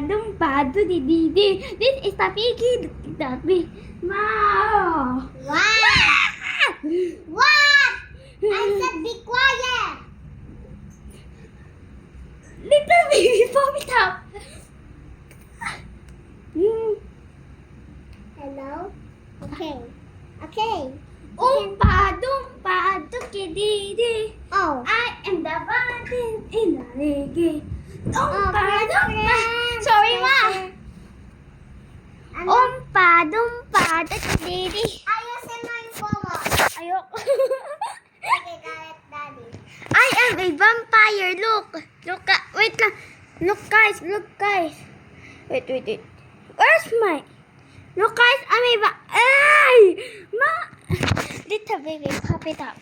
Dumpa, di. This is the piggy. The pig. Wow. What? What? I said be quiet. Little baby puppy top. Hello? Okay. Okay. Dumpa, di. Oh. I am the button in the reggae. Dumpa. Sorry, Ma. Dumpa, di. Ayusin mo yung pomo. Ayoko. Okay, galit daddy. I am a vampire. Look, wait lang. Look, guys. Wait. Where's my? Look, guys, I'm a Ay! Ma! Little baby, pop it up.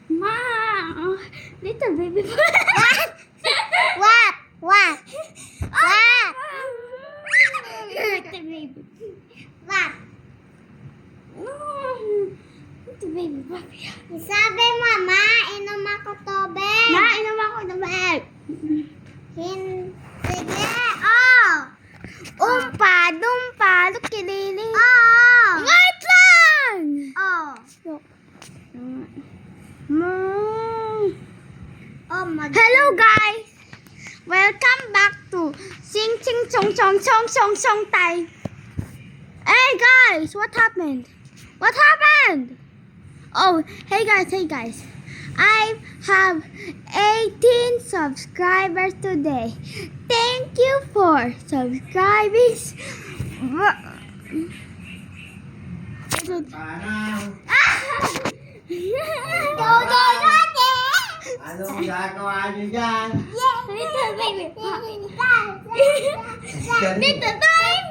Ma! Little baby, What? What? What? Little baby. What? Little baby, pop it up. Sabi mama, inom ako tubig. Ma, inom ako ng bag. Sige. Oh. Dumpa, lukilili. Oh. Wait lang! Oh. Look. Oh my God. Hello guys! Welcome back to Sing Sing Song Song Song Song Song time. Hey guys, what happened? Oh, hey guys. I have 18 subscribers today. Thank you for subscribing. Anong gagawa niyo dyan? Little baby. Galing. Little time.